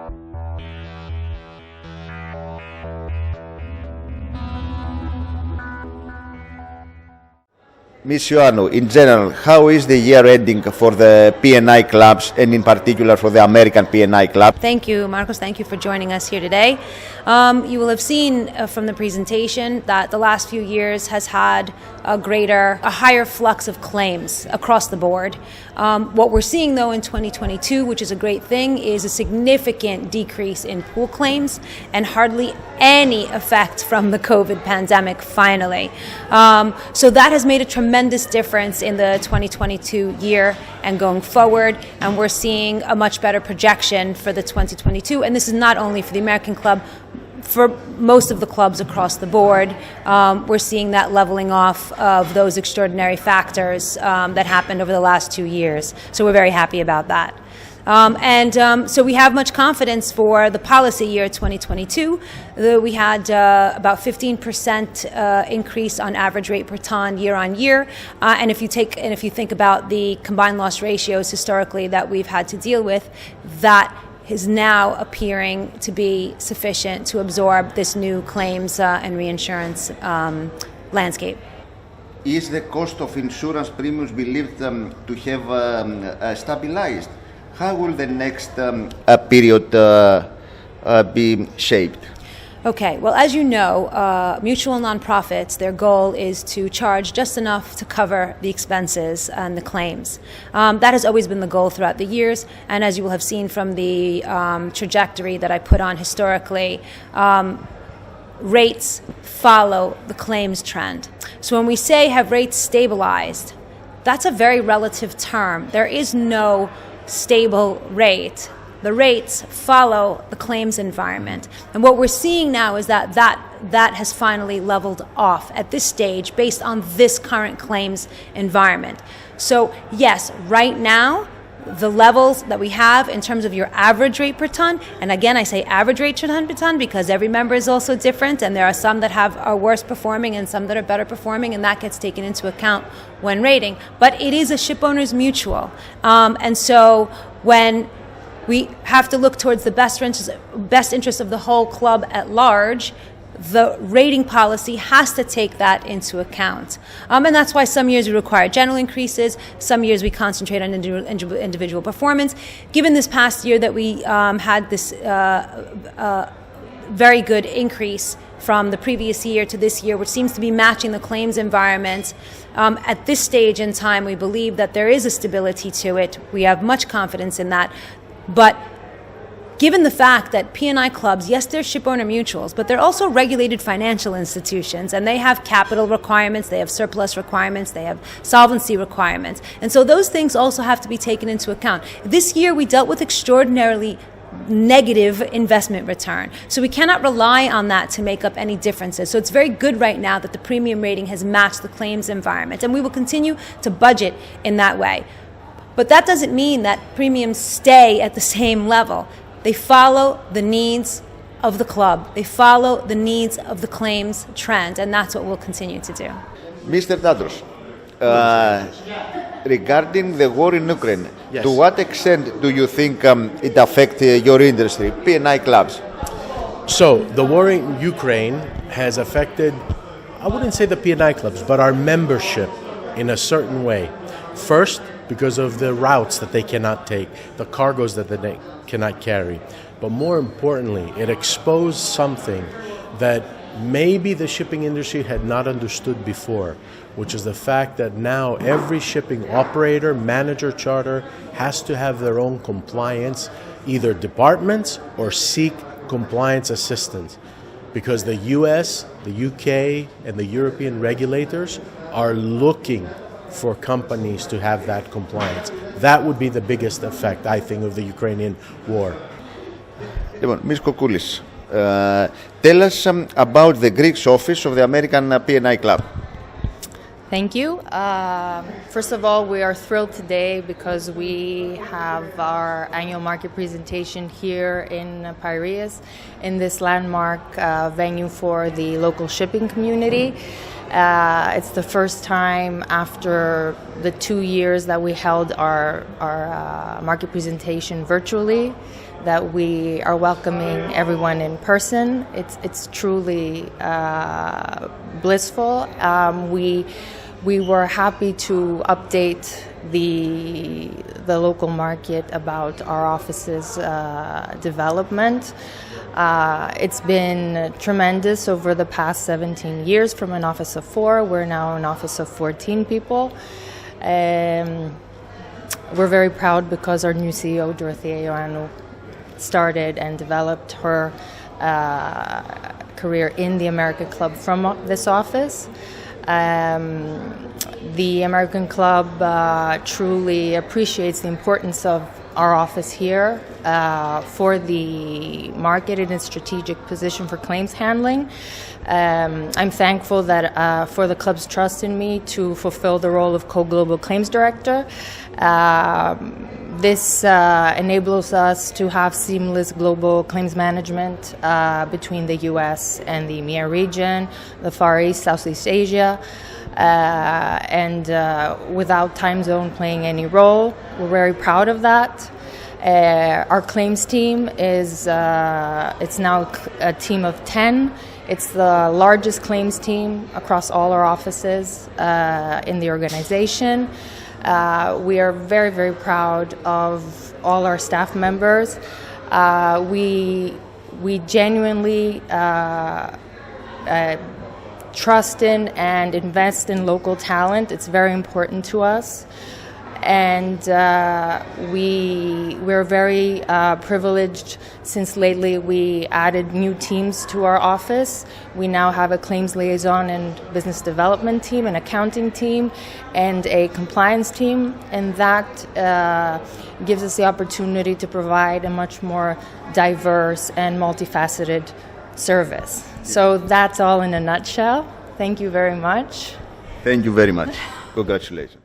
Ms. Ioannou, in general, how is the year ending for the P&I clubs and in particular for the American P&I Club? Thank you, Marcos. Thank you for joining us here today. You will have seen from the presentation that the last few years has had a higher flux of claims across the board. What we're seeing though in 2022, which is a great thing, is a significant decrease in pool claims and hardly any effect from the COVID pandemic finally. So that has made a tremendous difference in the 2022 year and going forward, and we're seeing a much better projection for the 2022, and this is not only for the American Club, for most of the clubs across the board. We're seeing that leveling off of those extraordinary factors that happened over the last 2 years. So we're very happy about that. So we have much confidence for the policy year 2022. We had about 15% increase on average rate per ton year on year. And if you think about the combined loss ratios historically that we've had to deal with, that is now appearing to be sufficient to absorb this new claims and reinsurance landscape. Is the cost of insurance premiums believed to have stabilized? How will the next period be shaped? Okay, well, as you know, mutual nonprofits, their goal is to charge just enough to cover the expenses and the claims. That has always been the goal throughout the years, and as you will have seen from the trajectory that I put on historically, rates follow the claims trend. So when we say have rates stabilized, that's a very relative term. There is no stable rate. The rates follow the claims environment. And what we're seeing now is that has finally leveled off at this stage based on this current claims environment. So yes, right now, the levels that we have in terms of your average rate per ton, and again I say average rate per ton because every member is also different, and there are some that are worse performing and some that are better performing, and that gets taken into account when rating. But it is a ship owner's mutual, and so when we have to look towards the best interest of the whole club at large, the rating policy has to take that into account. And that's why some years we require general increases, some years we concentrate on individual performance. Given this past year that we had this very good increase from the previous year to this year, which seems to be matching the claims environment, at this stage in time we believe that there is a stability to it. We have much confidence in that. But given the fact that P&I clubs, yes, they're ship owner mutuals, but they're also regulated financial institutions, and they have capital requirements, they have surplus requirements, they have solvency requirements. And so those things also have to be taken into account. This year we dealt with extraordinarily negative investment return. So we cannot rely on that to make up any differences. So it's very good right now that the premium rating has matched the claims environment, and we will continue to budget in that way. But that doesn't mean that premiums stay at the same level. They follow the needs of the club. They follow the needs of the claims trend, and that's what we'll continue to do. Mr. Tadros, regarding the war in Ukraine, yes. To what extent do you think it affects your industry, P&I clubs? So the war in Ukraine has affected, I wouldn't say the P&I clubs, but our membership in a certain way. First, because of the routes that they cannot take, the cargoes that they cannot carry. But more importantly, it exposed something that maybe the shipping industry had not understood before, which is the fact that now every shipping operator, manager, charter has to have their own compliance, either departments or seek compliance assistance. Because the US, the UK, and the European regulators are looking for companies to have that compliance. That would be the biggest effect, I think, of the Ukrainian war. Ms. Kokoulis, tell us about the Greek office of the American P&I Club. Thank you. First of all, we are thrilled today because we have our annual market presentation here in Piraeus, in this landmark venue for the local shipping community. It's the first time after the 2 years that we held our market presentation virtually that we are welcoming everyone in person. It's truly blissful. We were happy to update the local market about our office's development. It's been tremendous over the past 17 years. From an office of 4, we're now an office of 14 people. We're very proud because our new CEO, Dorothea Iωάννου, started and developed her career in the American Club from this office. The American Club truly appreciates the importance of our office here for the market in its strategic position for claims handling. I'm thankful that for the club's trust in me to fulfill the role of co-global claims director. This enables us to have seamless global claims management between the U.S. and the EMEA region, the Far East, Southeast Asia, and without time zone playing any role. We're very proud of that. Our claims team is it's now a team of 10. It's the largest claims team across all our offices in the organization. We are very, very proud of all our staff members. We genuinely trust in and invest in local talent. It's very important to us. And we're very privileged since lately we added new teams to our office. We now have a claims liaison and business development team, an accounting team, and a compliance team. And that gives us the opportunity to provide a much more diverse and multifaceted service. So that's all in a nutshell. Thank you very much. Thank you very much. Congratulations.